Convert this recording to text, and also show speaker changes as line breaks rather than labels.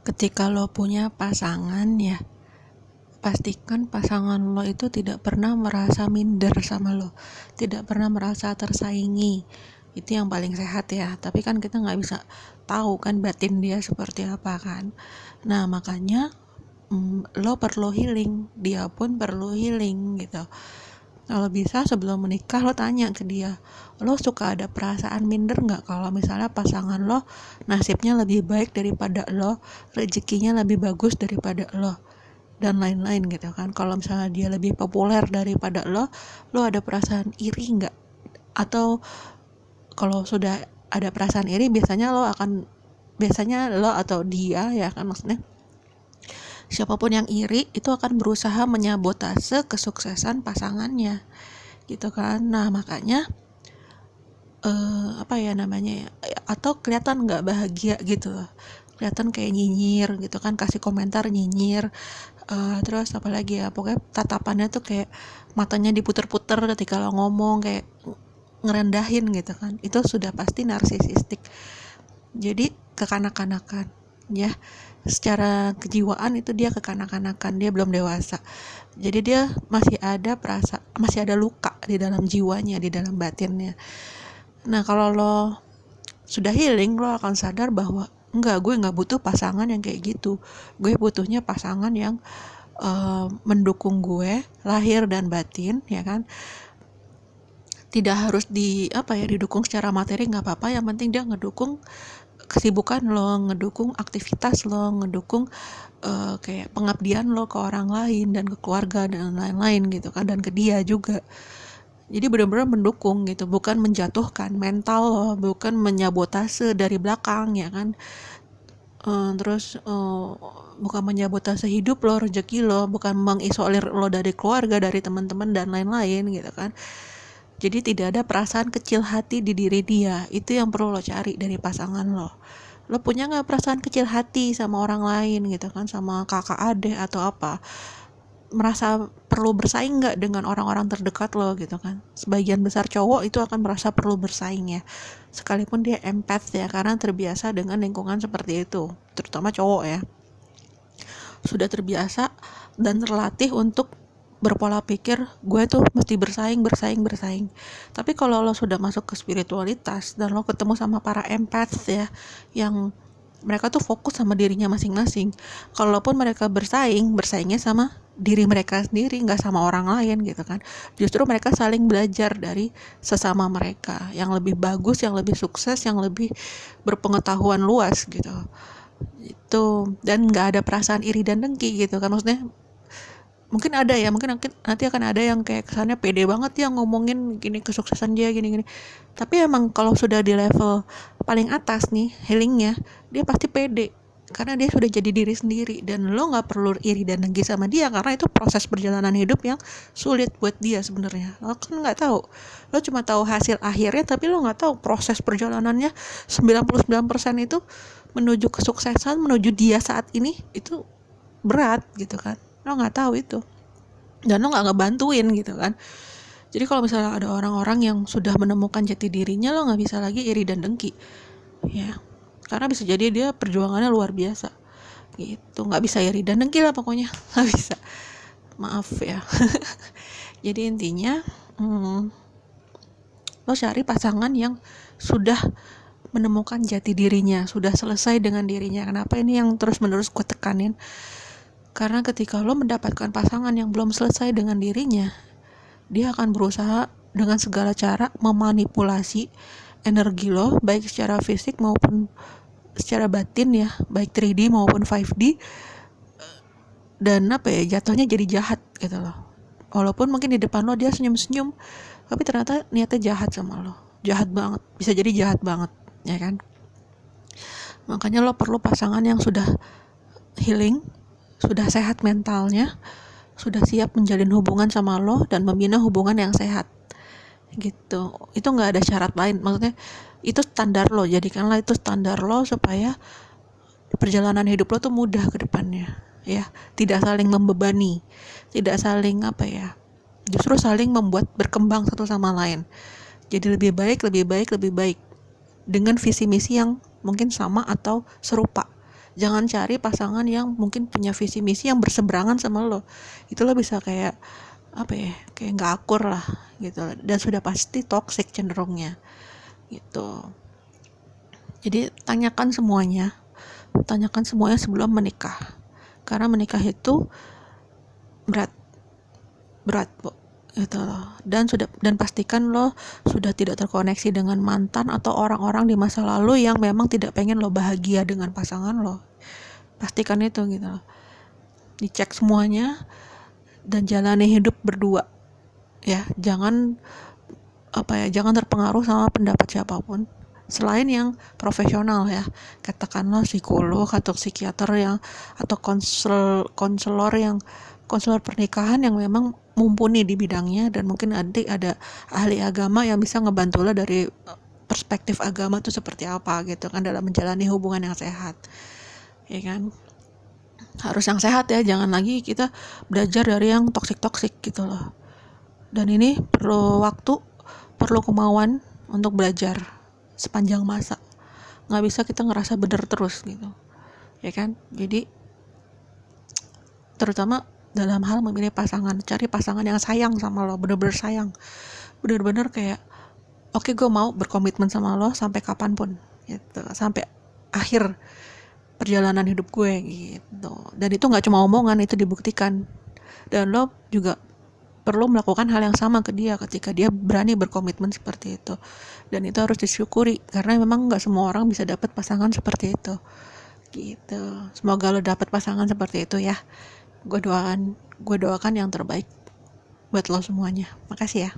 Ketika lo punya pasangan ya, pastikan pasangan lo itu tidak pernah merasa minder sama lo, tidak pernah merasa tersaingi. Itu yang paling sehat ya. Tapi kan kita nggak bisa tahu kan batin dia seperti apa kan. Nah makanya lo perlu healing, dia pun perlu healing gitu. Kalau bisa sebelum menikah lo tanya ke dia, lo suka ada perasaan minder nggak kalau misalnya pasangan lo nasibnya lebih baik daripada lo, rezekinya lebih bagus daripada lo, dan lain-lain gitu kan. Kalau misalnya dia lebih populer daripada lo ada perasaan iri nggak? Atau kalau sudah ada perasaan iri, biasanya lo atau dia ya kan, maksudnya siapapun yang iri itu akan berusaha menyabotase kesuksesan pasangannya gitu kan. Nah makanya apa ya namanya ya, atau kelihatan nggak bahagia gitu loh, kelihatan kayak nyinyir gitu kan, kasih komentar nyinyir. Terus apalagi ya, pokoknya tatapannya tuh kayak matanya diputer-puter ketika lo ngomong, kayak ngerendahin gitu kan. Itu sudah pasti narsisistik, jadi kekanak-kanakan ya. Secara kejiwaan itu dia kekanak-kanakan, dia belum dewasa, jadi dia masih ada luka di dalam jiwanya, di dalam batinnya. Nah kalau lo sudah healing, lo akan sadar bahwa enggak, gue nggak butuh pasangan yang kayak gitu. Gue butuhnya pasangan yang mendukung gue lahir dan batin ya kan. Tidak harus didukung secara materi, nggak apa-apa, yang penting dia ngedukung kesibukan lo, ngedukung aktivitas lo, ngedukung kayak pengabdian lo ke orang lain dan ke keluarga dan lain-lain gitu kan, dan ke dia juga. Jadi benar-benar mendukung gitu, bukan menjatuhkan mental lo, bukan menyabotase dari belakang ya kan. Bukan menyabotase hidup lo, rezeki lo, bukan mengisolir lo dari keluarga, dari teman-teman dan lain-lain gitu kan. Jadi tidak ada perasaan kecil hati di diri dia. Itu yang perlu lo cari dari pasangan lo. Lo punya nggak perasaan kecil hati sama orang lain gitu kan, sama kakak adik atau apa? Merasa perlu bersaing nggak dengan orang-orang terdekat lo gitu kan. Sebagian besar cowok itu akan merasa perlu bersaing ya, sekalipun dia empath ya, karena terbiasa dengan lingkungan seperti itu, terutama cowok ya, sudah terbiasa dan terlatih untuk berpola pikir gue tuh mesti bersaing. Tapi kalau lo sudah masuk ke spiritualitas dan lo ketemu sama para empath ya, yang mereka tuh fokus sama dirinya masing-masing. Kalaupun mereka bersaingnya sama diri mereka sendiri, nggak sama orang lain gitu kan. Justru mereka saling belajar dari sesama mereka yang lebih bagus, yang lebih sukses, yang lebih berpengetahuan luas gitu. Itu, dan nggak ada perasaan iri dan dengki gitu kan. Maksudnya mungkin ada ya, mungkin nanti akan ada yang kayak kesannya pede banget ya ngomongin gini kesuksesan dia gini-gini. Tapi emang kalau sudah di level paling atas nih healingnya, dia pasti pede karena dia sudah jadi diri sendiri, dan lo nggak perlu iri dan dengki sama dia karena itu proses perjalanan hidup yang sulit buat dia sebenarnya. Lo kan nggak tahu, lo cuma tahu hasil akhirnya, tapi lo nggak tahu proses perjalanannya 99% itu menuju kesuksesan, menuju dia saat ini itu berat gitu kan. Lo nggak tahu itu, dan lo nggak ngebantuin gitu kan. Jadi kalau misalnya ada orang-orang yang sudah menemukan jati dirinya, lo nggak bisa lagi iri dan dengki ya, karena bisa jadi dia perjuangannya luar biasa gitu. Nggak bisa iri dan dengki lah pokoknya, nggak bisa, maaf ya. Jadi intinya lo cari pasangan yang sudah menemukan jati dirinya, sudah selesai dengan dirinya. Kenapa ini yang terus menerus gue tekanin? Karena ketika lo mendapatkan pasangan yang belum selesai dengan dirinya, dia akan berusaha dengan segala cara memanipulasi energi lo, baik secara fisik maupun secara batin ya, baik 3D maupun 5D. Dan jatuhnya jadi jahat gitu loh. Walaupun mungkin di depan lo dia senyum-senyum, tapi ternyata niatnya jahat sama lo, jahat banget, bisa jadi jahat banget ya kan. Makanya lo perlu pasangan yang sudah healing, sudah sehat mentalnya, sudah siap menjalin hubungan sama lo dan membina hubungan yang sehat gitu. Itu nggak ada syarat lain, maksudnya itu standar lo, jadikanlah itu standar lo supaya perjalanan hidup lo tuh mudah ke depannya ya, tidak saling membebani, tidak saling justru saling membuat berkembang satu sama lain, jadi lebih baik dengan visi misi yang mungkin sama atau serupa Jangan cari pasangan yang mungkin punya visi misi yang berseberangan sama lo. Itu lo bisa kayak apa ya, kayak nggak akur lah gitu, dan sudah pasti toxic cenderungnya gitu. Jadi tanyakan semuanya sebelum menikah, karena menikah itu berat Bu, gitu loh. Dan pastikan lo sudah tidak terkoneksi dengan mantan atau orang-orang di masa lalu yang memang tidak pengen lo bahagia dengan pasangan lo. Pastikan itu gitu loh. Dicek semuanya dan jalani hidup berdua ya. Jangan terpengaruh sama pendapat siapapun selain yang profesional ya, katakanlah psikolog atau psikiater atau konselor pernikahan yang memang mumpuni di bidangnya, dan mungkin nanti ada ahli agama yang bisa ngebantu lo dari perspektif agama tuh seperti apa gitu kan, dalam menjalani hubungan yang sehat ya kan. Harus yang sehat ya, jangan lagi kita belajar dari yang toksik gitu loh. Dan ini perlu waktu, perlu kemauan untuk belajar sepanjang masa. Nggak bisa kita ngerasa bener terus gitu ya kan. Jadi terutama dalam hal memilih pasangan, cari pasangan yang sayang sama lo, bener-bener sayang, bener-bener kayak oke, gue mau berkomitmen sama lo sampai kapanpun gitu, sampai akhir perjalanan hidup gue gitu. Dan itu nggak cuma omongan, itu dibuktikan. Dan lo juga perlu melakukan hal yang sama ke dia ketika dia berani berkomitmen seperti itu. Dan itu harus disyukuri, karena memang nggak semua orang bisa dapat pasangan seperti itu gitu. Semoga lo dapat pasangan seperti itu ya. Gue doakan yang terbaik buat lo semuanya. Makasih ya.